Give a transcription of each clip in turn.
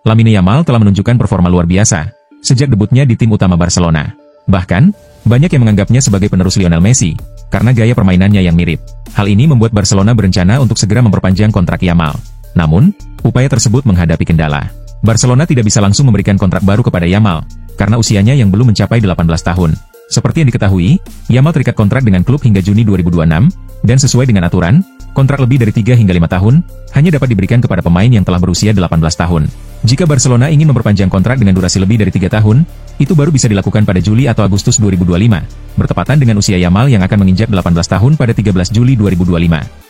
Lamine Yamal telah menunjukkan performa luar biasa sejak debutnya di tim utama Barcelona. Bahkan, banyak yang menganggapnya sebagai penerus Lionel Messi, karena gaya permainannya yang mirip. Hal ini membuat Barcelona berencana untuk segera memperpanjang kontrak Yamal. Namun, upaya tersebut menghadapi kendala. Barcelona tidak bisa langsung memberikan kontrak baru kepada Yamal, karena usianya yang belum mencapai 18 tahun. Seperti yang diketahui, Yamal terikat kontrak dengan klub hingga Juni 2026, dan sesuai dengan aturan, kontrak lebih dari 3 hingga 5 tahun, hanya dapat diberikan kepada pemain yang telah berusia 18 tahun. Jika Barcelona ingin memperpanjang kontrak dengan durasi lebih dari 3 tahun, itu baru bisa dilakukan pada Juli atau Agustus 2025, bertepatan dengan usia Yamal yang akan menginjak 18 tahun pada 13 Juli 2025.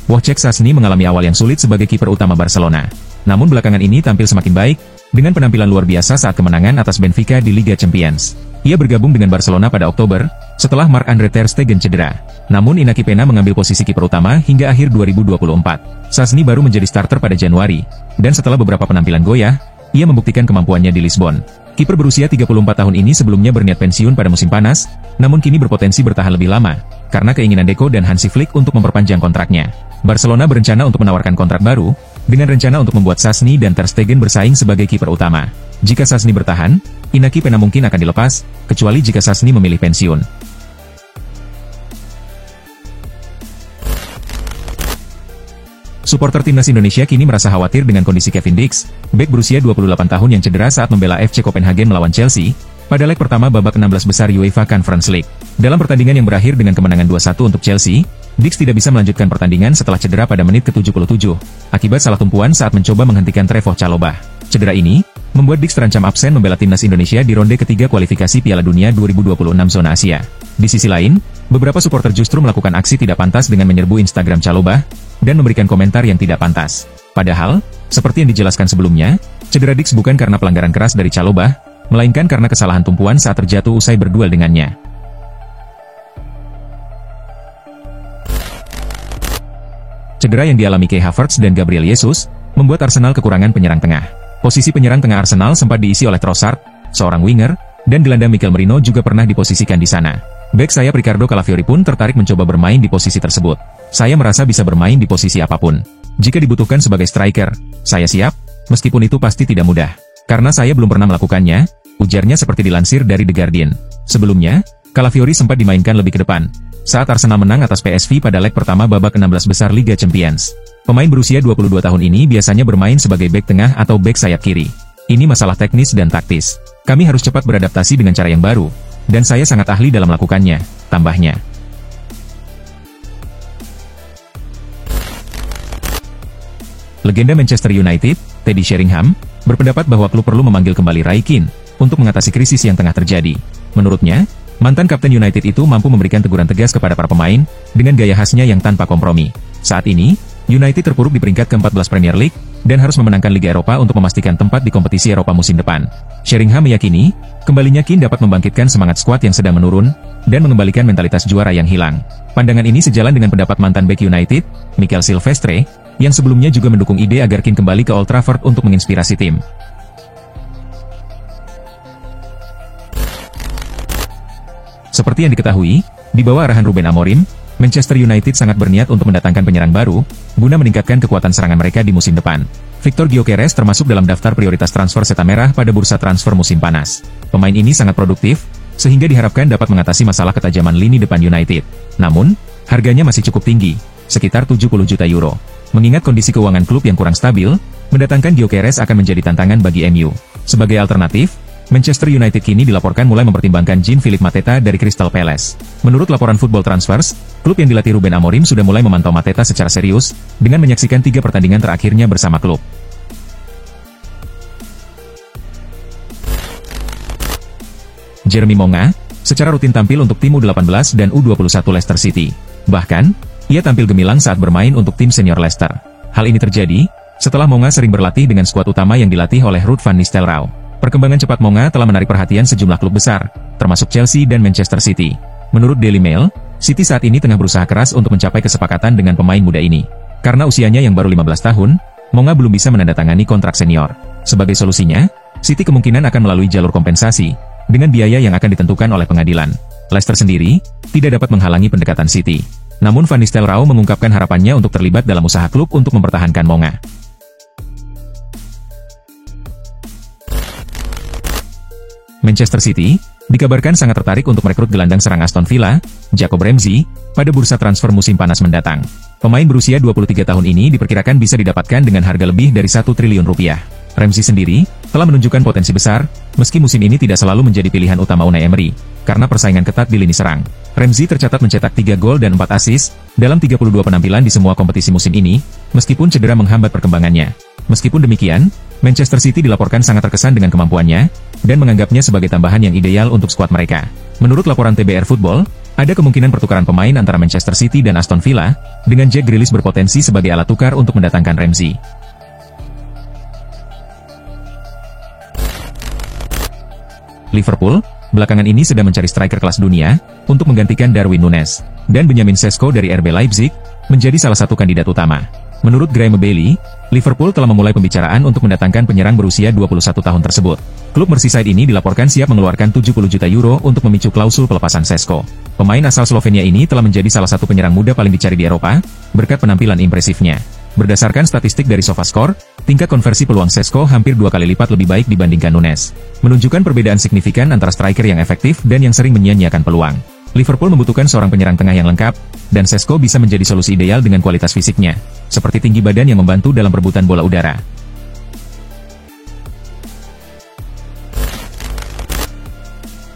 Wojciech Szczęsny mengalami awal yang sulit sebagai kiper utama Barcelona. Namun belakangan ini tampil semakin baik, dengan penampilan luar biasa saat kemenangan atas Benfica di Liga Champions. Ia bergabung dengan Barcelona pada Oktober, setelah Marc-Andre ter Stegen cedera. Namun Inaki Peña mengambil posisi kiper utama hingga akhir 2024. Szczęsny baru menjadi starter pada Januari, dan setelah beberapa penampilan goyah, ia membuktikan kemampuannya di Lisbon. Kiper berusia 34 tahun ini sebelumnya berniat pensiun pada musim panas, namun kini berpotensi bertahan lebih lama, karena keinginan Deco dan Hansi Flick untuk memperpanjang kontraknya. Barcelona berencana untuk menawarkan kontrak baru, dengan rencana untuk membuat Szczęsny dan ter Stegen bersaing sebagai kiper utama. Jika Szczęsny bertahan, Inaki Peña mungkin akan dilepas, kecuali jika Szczęsny memilih pensiun. Suporter timnas Indonesia kini merasa khawatir dengan kondisi Kevin Dix, bek berusia 28 tahun yang cedera saat membela FC Copenhagen melawan Chelsea, pada leg pertama babak 16 besar UEFA Conference League. Dalam pertandingan yang berakhir dengan kemenangan 2-1 untuk Chelsea, Dix tidak bisa melanjutkan pertandingan setelah cedera pada menit ke-77, akibat salah tumpuan saat mencoba menghentikan Trevoh Chalobah. Cedera ini membuat Dix terancam absen membela timnas Indonesia di ronde ketiga kualifikasi Piala Dunia 2026 zona Asia. Di sisi lain, beberapa supporter justru melakukan aksi tidak pantas dengan menyerbu Instagram Chalobah dan memberikan komentar yang tidak pantas. Padahal, seperti yang dijelaskan sebelumnya, cedera Dix bukan karena pelanggaran keras dari Chalobah, melainkan karena kesalahan tumpuan saat terjatuh usai berduel dengannya. Cedera yang dialami Kai Havertz dan Gabriel Jesus membuat Arsenal kekurangan penyerang tengah. Posisi penyerang tengah Arsenal sempat diisi oleh Trossard, seorang winger, dan gelandang Mikel Merino juga pernah diposisikan di sana. Bek sayap Ricardo Calafiori pun tertarik mencoba bermain di posisi tersebut. Saya merasa bisa bermain di posisi apapun. Jika dibutuhkan sebagai striker, saya siap, meskipun itu pasti tidak mudah. Karena saya belum pernah melakukannya, ujarnya seperti dilansir dari The Guardian. Sebelumnya, Calafiori sempat dimainkan lebih ke depan saat Arsenal menang atas PSV pada leg pertama babak 16 besar Liga Champions. Pemain berusia 22 tahun ini biasanya bermain sebagai bek tengah atau bek sayap kiri. Ini masalah teknis dan taktis. Kami harus cepat beradaptasi dengan cara yang baru, dan saya sangat ahli dalam melakukannya, tambahnya. Legenda Manchester United, Teddy Sheringham, berpendapat bahwa klub perlu memanggil kembali Roy Keane untuk mengatasi krisis yang tengah terjadi. Menurutnya, mantan kapten United itu mampu memberikan teguran tegas kepada para pemain dengan gaya khasnya yang tanpa kompromi. Saat ini, United terpuruk di peringkat ke-14 Premier League dan harus memenangkan Liga Eropa untuk memastikan tempat di kompetisi Eropa musim depan. Sheringham meyakini, kembalinya Keane dapat membangkitkan semangat skuad yang sedang menurun dan mengembalikan mentalitas juara yang hilang. Pandangan ini sejalan dengan pendapat mantan bek United, Mikel Silvestre, yang sebelumnya juga mendukung ide agar Keane kembali ke Old Trafford untuk menginspirasi tim. Seperti yang diketahui, di bawah arahan Ruben Amorim, Manchester United sangat berniat untuk mendatangkan penyerang baru, guna meningkatkan kekuatan serangan mereka di musim depan. Victor Gyökeres termasuk dalam daftar prioritas transfer Seta Merah pada bursa transfer musim panas. Pemain ini sangat produktif, sehingga diharapkan dapat mengatasi masalah ketajaman lini depan United. Namun, harganya masih cukup tinggi, sekitar 70 juta euro. Mengingat kondisi keuangan klub yang kurang stabil, mendatangkan Gyökeres akan menjadi tantangan bagi MU. Sebagai alternatif, Manchester United kini dilaporkan mulai mempertimbangkan Jean-Philippe Mateta dari Crystal Palace. Menurut laporan Football Transfers, klub yang dilatih Ruben Amorim sudah mulai memantau Mateta secara serius, dengan menyaksikan 3 pertandingan terakhirnya bersama klub. Jeremy Monga, secara rutin tampil untuk tim U18 dan U21 Leicester City. Bahkan, ia tampil gemilang saat bermain untuk tim senior Leicester. Hal ini terjadi setelah Monga sering berlatih dengan skuad utama yang dilatih oleh Ruud van Nistelrooy. Perkembangan cepat Monga telah menarik perhatian sejumlah klub besar, termasuk Chelsea dan Manchester City. Menurut Daily Mail, City saat ini tengah berusaha keras untuk mencapai kesepakatan dengan pemain muda ini. Karena usianya yang baru 15 tahun, Monga belum bisa menandatangani kontrak senior. Sebagai solusinya, City kemungkinan akan melalui jalur kompensasi, dengan biaya yang akan ditentukan oleh pengadilan. Leicester sendiri tidak dapat menghalangi pendekatan City. Namun Van Nistelrooy mengungkapkan harapannya untuk terlibat dalam usaha klub untuk mempertahankan Monga. Manchester City dikabarkan sangat tertarik untuk merekrut gelandang serang Aston Villa, Jacob Ramsey, pada bursa transfer musim panas mendatang. Pemain berusia 23 tahun ini diperkirakan bisa didapatkan dengan harga lebih dari 1 triliun rupiah. Ramsey sendiri telah menunjukkan potensi besar, meski musim ini tidak selalu menjadi pilihan utama Unai Emery, karena persaingan ketat di lini serang. Ramsey tercatat mencetak 3 gol dan 4 assist dalam 32 penampilan di semua kompetisi musim ini, meskipun cedera menghambat perkembangannya. Meskipun demikian, Manchester City dilaporkan sangat terkesan dengan kemampuannya, dan menganggapnya sebagai tambahan yang ideal untuk skuad mereka. Menurut laporan TBR Football, ada kemungkinan pertukaran pemain antara Manchester City dan Aston Villa, dengan Jack Grealish berpotensi sebagai alat tukar untuk mendatangkan Ramsey. Liverpool, belakangan ini sedang mencari striker kelas dunia, untuk menggantikan Darwin Núñez, dan Benjamin Sesko dari RB Leipzig, menjadi salah satu kandidat utama. Menurut Graeme Bailey, Liverpool telah memulai pembicaraan untuk mendatangkan penyerang berusia 21 tahun tersebut. Klub Merseyside ini dilaporkan siap mengeluarkan 70 juta euro untuk memicu klausul pelepasan Sesko. Pemain asal Slovenia ini telah menjadi salah satu penyerang muda paling dicari di Eropa, berkat penampilan impresifnya. Berdasarkan statistik dari SofaScore, tingkat konversi peluang Sesko hampir 2 kali lipat lebih baik dibandingkan Núñez, menunjukkan perbedaan signifikan antara striker yang efektif dan yang sering menyia-nyiakan peluang. Liverpool membutuhkan seorang penyerang tengah yang lengkap, dan Sesko bisa menjadi solusi ideal dengan kualitas fisiknya, seperti tinggi badan yang membantu dalam perebutan bola udara.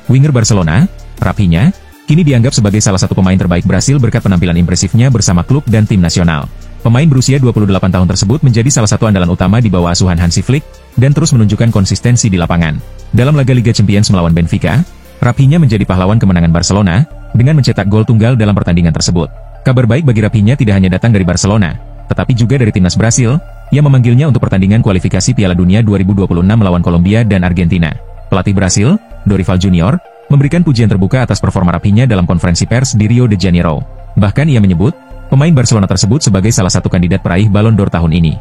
Winger Barcelona, Raphinha, kini dianggap sebagai salah satu pemain terbaik Brasil berkat penampilan impresifnya bersama klub dan tim nasional. Pemain berusia 28 tahun tersebut menjadi salah satu andalan utama di bawah asuhan Hansi Flick, dan terus menunjukkan konsistensi di lapangan. Dalam laga Liga Champions melawan Benfica, Raphinha menjadi pahlawan kemenangan Barcelona, dengan mencetak gol tunggal dalam pertandingan tersebut. Kabar baik bagi Raphinha tidak hanya datang dari Barcelona, tetapi juga dari timnas Brasil, yang memanggilnya untuk pertandingan kualifikasi Piala Dunia 2026 melawan Kolombia dan Argentina. Pelatih Brasil, Dorival Junior, memberikan pujian terbuka atas performa Raphinha dalam konferensi pers di Rio de Janeiro. Bahkan ia menyebut, pemain Barcelona tersebut sebagai salah satu kandidat peraih Ballon d'Or tahun ini.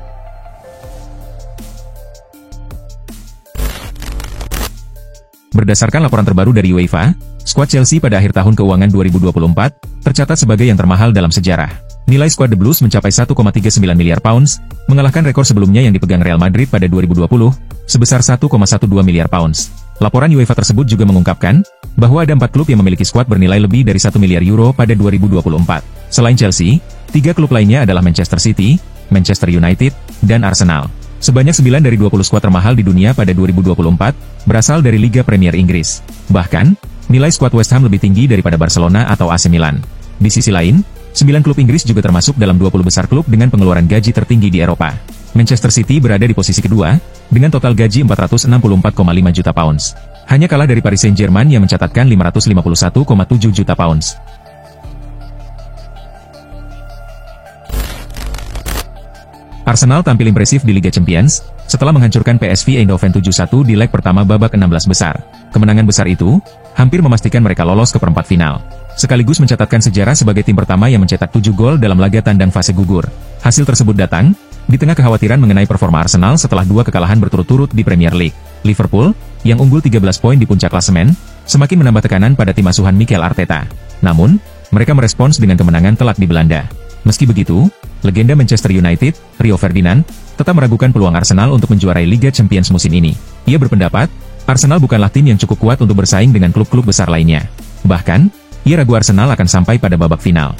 Berdasarkan laporan terbaru dari UEFA, skuad Chelsea pada akhir tahun keuangan 2024 tercatat sebagai yang termahal dalam sejarah. Nilai skuad The Blues mencapai 1,39 miliar pounds, mengalahkan rekor sebelumnya yang dipegang Real Madrid pada 2020, sebesar 1,12 miliar pounds. Laporan UEFA tersebut juga mengungkapkan bahwa ada 4 klub yang memiliki skuad bernilai lebih dari 1 miliar euro pada 2024. Selain Chelsea, 3 klub lainnya adalah Manchester City, Manchester United, dan Arsenal. Sebanyak 9 dari 20 skuad termahal di dunia pada 2024 berasal dari Liga Premier Inggris. Bahkan, nilai skuad West Ham lebih tinggi daripada Barcelona atau AC Milan. Di sisi lain, 9 klub Inggris juga termasuk dalam 20 besar klub dengan pengeluaran gaji tertinggi di Eropa. Manchester City berada di posisi kedua, dengan total gaji 464,5 juta pounds. Hanya kalah dari Paris Saint-Germain yang mencatatkan 551,7 juta pounds. Arsenal tampil impresif di Liga Champions, setelah menghancurkan PSV Eindhoven 7-1 di leg pertama babak 16 besar. Kemenangan besar itu, hampir memastikan mereka lolos ke perempat final. Sekaligus mencatatkan sejarah sebagai tim pertama yang mencetak 7 gol dalam laga tandang fase gugur. Hasil tersebut datang, di tengah kekhawatiran mengenai performa Arsenal setelah 2 kekalahan berturut-turut di Premier League. Liverpool, yang unggul 13 poin di puncak klasemen, semakin menambah tekanan pada tim asuhan Mikel Arteta. Namun, mereka merespons dengan kemenangan telak di Belanda. Meski begitu, legenda Manchester United, Rio Ferdinand, tetap meragukan peluang Arsenal untuk menjuarai Liga Champions musim ini. Ia berpendapat, Arsenal bukanlah tim yang cukup kuat untuk bersaing dengan klub-klub besar lainnya. Bahkan, ia ragu Arsenal akan sampai pada babak final.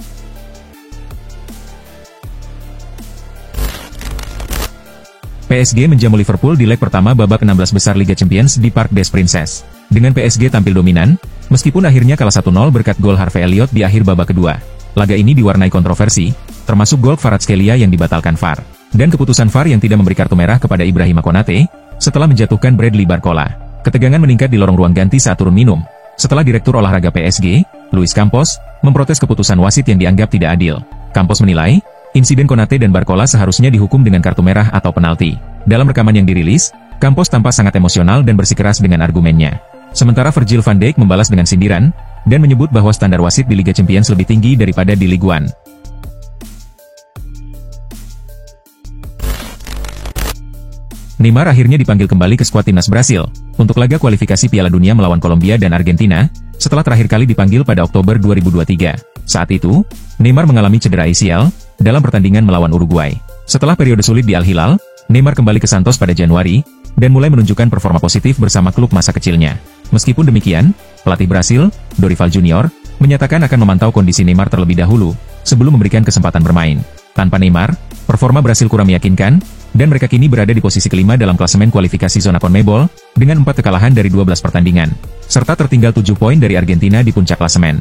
PSG menjamu Liverpool di leg pertama babak 16 besar Liga Champions di Parc des Princes. Dengan PSG tampil dominan, meskipun akhirnya kalah 1-0 berkat gol Harvey Elliott di akhir babak kedua. Laga ini diwarnai kontroversi, termasuk gol Kvaratskhelia yang dibatalkan VAR, dan keputusan VAR yang tidak memberi kartu merah kepada Ibrahima Konate, setelah menjatuhkan Bradley Barcola. Ketegangan meningkat di lorong ruang ganti saat turun minum, setelah Direktur Olahraga PSG, Luis Campos, memprotes keputusan wasit yang dianggap tidak adil. Campos menilai, insiden Konate dan Barcola seharusnya dihukum dengan kartu merah atau penalti. Dalam rekaman yang dirilis, Campos tampak sangat emosional dan bersikeras dengan argumennya. Sementara Virgil van Dijk membalas dengan sindiran, dan menyebut bahwa standar wasit di Liga Champions lebih tinggi daripada di Ligue 1. Neymar akhirnya dipanggil kembali ke skuad timnas Brasil, untuk laga kualifikasi Piala Dunia melawan Kolombia dan Argentina, setelah terakhir kali dipanggil pada Oktober 2023. Saat itu, Neymar mengalami cedera ACL dalam pertandingan melawan Uruguay. Setelah periode sulit di Al Hilal, Neymar kembali ke Santos pada Januari dan mulai menunjukkan performa positif bersama klub masa kecilnya. Meskipun demikian, pelatih Brasil, Dorival Junior, menyatakan akan memantau kondisi Neymar terlebih dahulu sebelum memberikan kesempatan bermain. Tanpa Neymar, performa Brasil kurang meyakinkan, dan mereka kini berada di posisi kelima dalam klasemen kualifikasi zona CONMEBOL dengan 4 kekalahan dari 12 pertandingan, serta tertinggal 7 poin dari Argentina di puncak klasemen.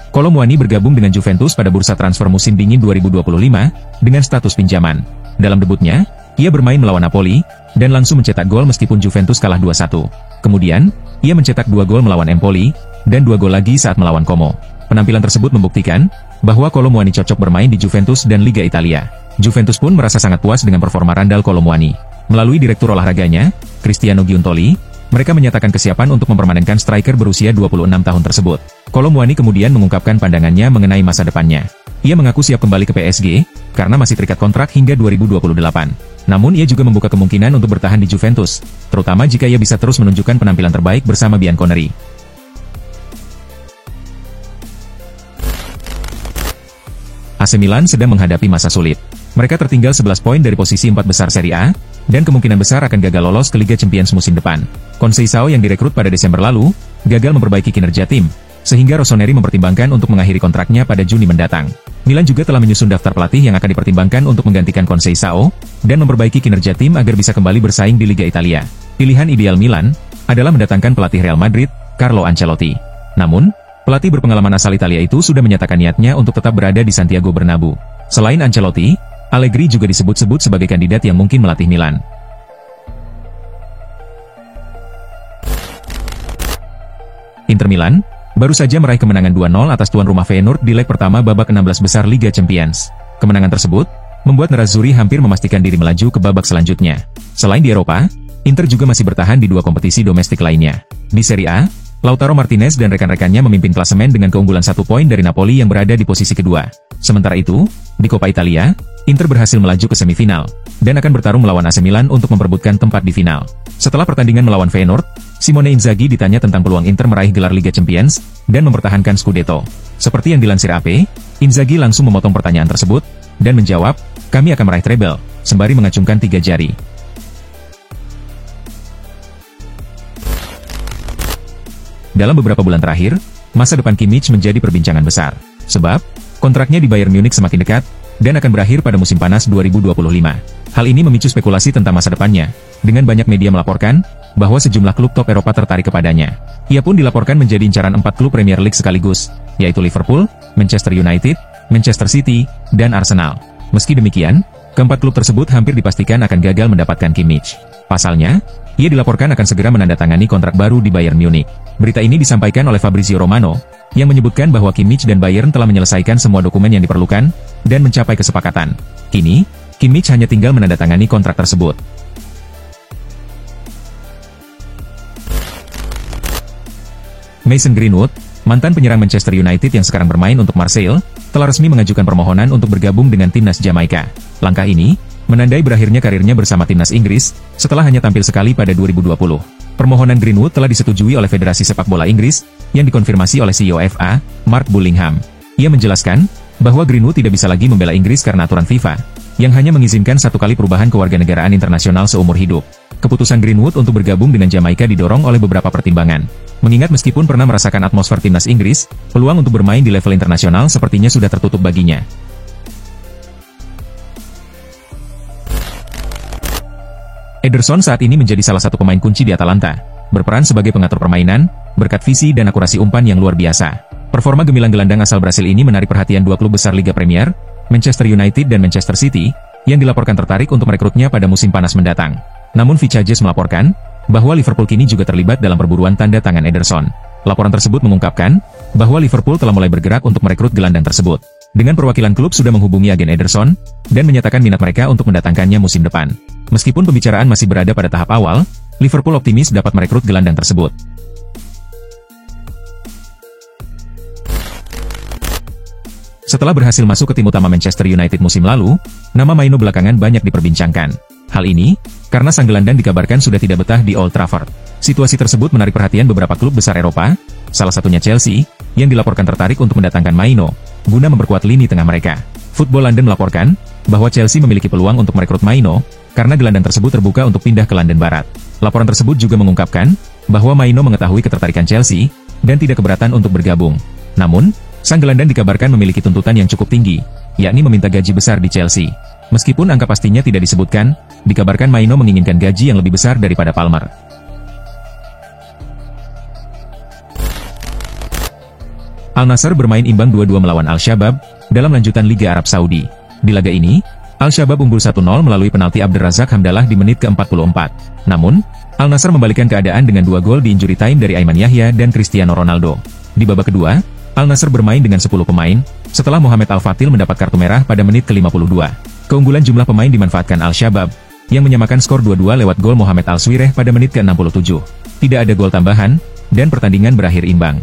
Kolo Muani bergabung dengan Juventus pada bursa transfer musim dingin 2025 dengan status pinjaman. Dalam debutnya, ia bermain melawan Napoli dan langsung mencetak gol meskipun Juventus kalah 2-1. Kemudian, ia mencetak 2 gol melawan Empoli dan 2 gol lagi saat melawan Como. Penampilan tersebut membuktikan bahwa Kolo Muani cocok bermain di Juventus dan Liga Italia. Juventus pun merasa sangat puas dengan performa randal Kolo Muani. Melalui direktur olahraganya, Cristiano Giuntoli, mereka menyatakan kesiapan untuk mempermanenkan striker berusia 26 tahun tersebut. Kolo Muani kemudian mengungkapkan pandangannya mengenai masa depannya. Ia mengaku siap kembali ke PSG, karena masih terikat kontrak hingga 2028. Namun ia juga membuka kemungkinan untuk bertahan di Juventus, terutama jika ia bisa terus menunjukkan penampilan terbaik bersama Bianconeri. AC Milan sedang menghadapi masa sulit. Mereka tertinggal 11 poin dari posisi 4 besar Serie A, dan kemungkinan besar akan gagal lolos ke Liga Champions musim depan. Conceição yang direkrut pada Desember lalu, gagal memperbaiki kinerja tim, sehingga Rossoneri mempertimbangkan untuk mengakhiri kontraknya pada Juni mendatang. Milan juga telah menyusun daftar pelatih yang akan dipertimbangkan untuk menggantikan Conceição, dan memperbaiki kinerja tim agar bisa kembali bersaing di Liga Italia. Pilihan ideal Milan adalah mendatangkan pelatih Real Madrid, Carlo Ancelotti. Namun, pelatih berpengalaman asal Italia itu sudah menyatakan niatnya untuk tetap berada di Santiago Bernabeu. Selain Ancelotti, Allegri juga disebut-sebut sebagai kandidat yang mungkin melatih Milan. Inter Milan baru saja meraih kemenangan 2-0 atas tuan rumah Feyenoord di leg pertama babak 16 besar Liga Champions. Kemenangan tersebut membuat Nerazzurri hampir memastikan diri melaju ke babak selanjutnya. Selain di Eropa, Inter juga masih bertahan di 2 kompetisi domestik lainnya. Di Serie A, Lautaro Martinez dan rekan-rekannya memimpin klasemen dengan keunggulan 1 poin dari Napoli yang berada di posisi kedua. Sementara itu, di Coppa Italia, Inter berhasil melaju ke semifinal, dan akan bertarung melawan AC Milan untuk memperebutkan tempat di final. Setelah pertandingan melawan Feyenoord, Simone Inzaghi ditanya tentang peluang Inter meraih gelar Liga Champions, dan mempertahankan Scudetto. Seperti yang dilansir AP, Inzaghi langsung memotong pertanyaan tersebut, dan menjawab, "Kami akan meraih treble," sembari mengacungkan 3 jari. Dalam beberapa bulan terakhir, masa depan Kimmich menjadi perbincangan besar. Sebab, kontraknya di Bayern Munich semakin dekat, dan akan berakhir pada musim panas 2025. Hal ini memicu spekulasi tentang masa depannya, dengan banyak media melaporkan bahwa sejumlah klub top Eropa tertarik kepadanya. Ia pun dilaporkan menjadi incaran 4 klub Premier League sekaligus, yaitu Liverpool, Manchester United, Manchester City, dan Arsenal. Meski demikian, keempat klub tersebut hampir dipastikan akan gagal mendapatkan Kimmich. Pasalnya, ia dilaporkan akan segera menandatangani kontrak baru di Bayern Munich. Berita ini disampaikan oleh Fabrizio Romano, yang menyebutkan bahwa Kimmich dan Bayern telah menyelesaikan semua dokumen yang diperlukan, dan mencapai kesepakatan. Kini, Kimmich hanya tinggal menandatangani kontrak tersebut. Mason Greenwood, mantan penyerang Manchester United yang sekarang bermain untuk Marseille, telah resmi mengajukan permohonan untuk bergabung dengan timnas Jamaika. Langkah ini menandai berakhirnya karirnya bersama timnas Inggris, setelah hanya tampil sekali pada 2020. Permohonan Greenwood telah disetujui oleh Federasi Sepak Bola Inggris, yang dikonfirmasi oleh CEO FA, Mark Bullingham. Ia menjelaskan bahwa Greenwood tidak bisa lagi membela Inggris karena aturan FIFA, yang hanya mengizinkan 1 kali perubahan kewarganegaraan internasional seumur hidup. Keputusan Greenwood untuk bergabung dengan Jamaika didorong oleh beberapa pertimbangan. Mengingat meskipun pernah merasakan atmosfer timnas Inggris, peluang untuk bermain di level internasional sepertinya sudah tertutup baginya. Ederson saat ini menjadi salah satu pemain kunci di Atalanta, berperan sebagai pengatur permainan, berkat visi dan akurasi umpan yang luar biasa. Performa gemilang gelandang asal Brasil ini menarik perhatian 2 klub besar Liga Premier, Manchester United dan Manchester City, yang dilaporkan tertarik untuk merekrutnya pada musim panas mendatang. Namun Vicajes melaporkan bahwa Liverpool kini juga terlibat dalam perburuan tanda tangan Ederson. Laporan tersebut mengungkapkan bahwa Liverpool telah mulai bergerak untuk merekrut gelandang tersebut. Dengan perwakilan klub sudah menghubungi agen Ederson, dan menyatakan minat mereka untuk mendatangkannya musim depan. Meskipun pembicaraan masih berada pada tahap awal, Liverpool optimis dapat merekrut gelandang tersebut. Setelah berhasil masuk ke tim utama Manchester United musim lalu, nama Maino belakangan banyak diperbincangkan. Hal ini, karena sang gelandang dikabarkan sudah tidak betah di Old Trafford. Situasi tersebut menarik perhatian beberapa klub besar Eropa, salah satunya Chelsea, yang dilaporkan tertarik untuk mendatangkan Maino, guna memperkuat lini tengah mereka. Football London melaporkan, bahwa Chelsea memiliki peluang untuk merekrut Maino, karena gelandang tersebut terbuka untuk pindah ke London Barat. Laporan tersebut juga mengungkapkan, bahwa Maino mengetahui ketertarikan Chelsea, dan tidak keberatan untuk bergabung. Namun, sang gelandang dikabarkan memiliki tuntutan yang cukup tinggi, yakni meminta gaji besar di Chelsea. Meskipun angka pastinya tidak disebutkan, dikabarkan Maino menginginkan gaji yang lebih besar daripada Palmer. Al-Nassr bermain imbang 2-2 melawan Al-Shabaab dalam lanjutan Liga Arab Saudi. Di laga ini, Al-Shabaab unggul 1-0 melalui penalti Abderrazak Hamdalah di menit ke-44. Namun, Al-Nassr membalikkan keadaan dengan 2 gol di injury time dari Aiman Yahya dan Cristiano Ronaldo. Di babak kedua, Al-Nassr bermain dengan 10 pemain, setelah Mohamed Al-Fatil mendapat kartu merah pada menit ke-52. Keunggulan jumlah pemain dimanfaatkan Al-Shabaab, yang menyamakan skor 2-2 lewat gol Mohamed Al-Swireh pada menit ke-67. Tidak ada gol tambahan, dan pertandingan berakhir imbang.